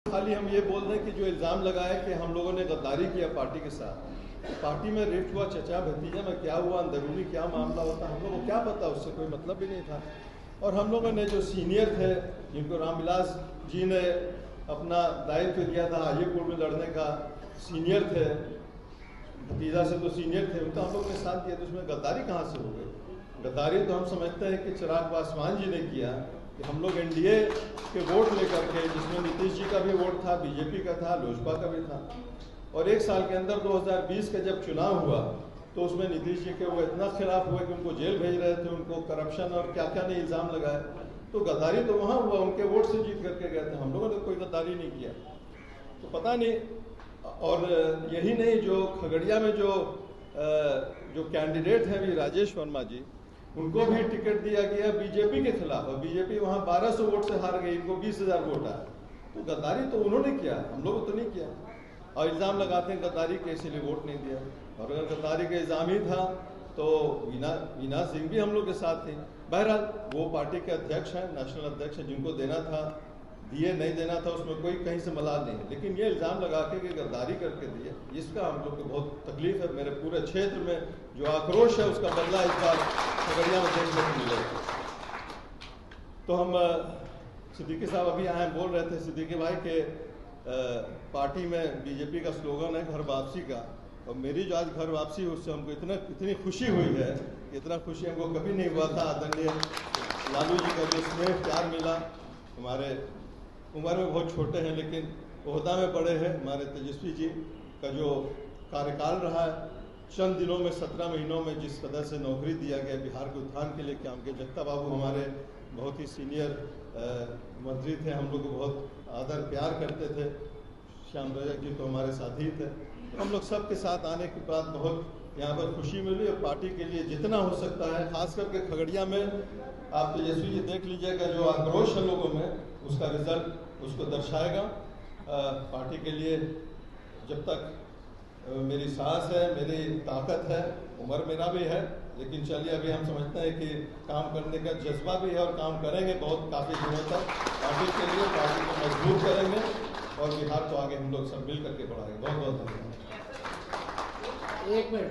खाली हम ये बोल रहे हैं कि जो इल्ज़ाम लगाया कि हम लोगों ने गद्दारी किया पार्टी के साथ, पार्टी में रिफ्ट हुआ, चचा भतीजा में क्या हुआ, अंदरूनी क्या मामला होता, हम लोगों को क्या पता, उससे कोई मतलब भी नहीं था। और हम लोगों ने जो सीनियर थे, जिनको रामविलास जी ने अपना दायित्व दिया था हाजीपुर में लड़ने का, सीनियर थे, भतीजा से तो सीनियर थे, उनका हम लोग ने साथ दिया, तो उसमें गद्दारी कहाँ से हो गई? गद्दारी तो हम समझते हैं कि चिराग पासवान जी ने किया कि हम लोग एनडीए के वोट लेकर के, जिसमें नीतीश जी का भी वोट था, बीजेपी का था, लोजपा का भी था, और एक साल के अंदर 2020 का जब चुनाव हुआ तो उसमें नीतीश जी के वो इतना खिलाफ हुए कि उनको जेल भेज रहे थे, उनको करप्शन और क्या क्या नहीं इल्ज़ाम लगाए। तो गद्दारी तो वहाँ हुआ, उनके वोट से जीत करके गए थे, हम लोगों ने कोई गद्दारी नहीं किया। तो पता नहीं। और यही नहीं, जो खगड़िया में जो कैंडिडेट हैं अभी राजेश वर्मा जी, उनको भी टिकट दिया गया बीजेपी के खिलाफ, और बीजेपी वहाँ 1200 वोट से हार गई, इनको 20,000 वोट आया। तो गद्दारी तो उन्होंने किया, हम लोगों तो नहीं किया। और इल्ज़ाम लगाते हैं गद्दारी के, इसीलिए वोट नहीं दिया। और अगर गद्दारी का इल्ज़ाम ही था तो वीना सिंह भी हम लोग के साथ थी। बहरहाल वो पार्टी के अध्यक्ष हैं, नेशनल अध्यक्ष हैं, जिनको देना था दिए, नहीं देना था उसमें कोई कहीं से मलाल नहीं है। लेकिन ये इल्ज़ाम लगा के कि गद्दारी करके दिए, इसका हम लोग को बहुत तकलीफ है। मेरे पूरे क्षेत्र में जो आक्रोश है उसका बदला इस बार खगड़िया में देखने को मिलेगा। तो हम सिद्दीकी साहब अभी आए बोल रहे थे, सिद्दीकी भाई के पार्टी में बीजेपी का स्लोगन है घर वापसी का, और मेरी जो आज घर वापसी है उससे हमको इतनी खुशी हुई है, इतना खुशी हमको कभी नहीं हुआ था। आदरणीय लालू जी का जो स्नेह प्यार मिला, हमारे उम्र में बहुत छोटे हैं लेकिन ओहदा में बड़े हैं, हमारे तेजस्वी जी का जो कार्यकाल रहा है, चंद दिनों में 17 महीनों में जिस कदर से नौकरी दिया गया, बिहार के उत्थान के लिए काम किया। जगता बाबू हमारे बहुत ही सीनियर मंत्री थे, हम लोग को बहुत आदर प्यार करते थे। श्याम रजक जी तो हमारे साथी थे। तो हम लोग सब के साथ आने के बाद बहुत यहाँ पर खुशी मिली, और पार्टी के लिए जितना हो सकता है, खास करके खगड़िया में आप तेजस्वी जी देख लीजिएगा, जो आक्रोश है लोगों में, उसका रिजल्ट उसको दर्शाएगा। पार्टी के लिए जब तक मेरी सांस है, मेरी ताकत है, उम्र मेरा भी है, लेकिन चलिए अभी हम समझते हैं कि काम करने का जज्बा भी है और काम करेंगे बहुत काफ़ी दिनों तक पार्टी के लिए, पार्टी को मजबूत करेंगे और बिहार को आगे हम लोग सब मिल करके बढ़ाएंगे। बहुत बहुत धन्यवाद। एक मिनट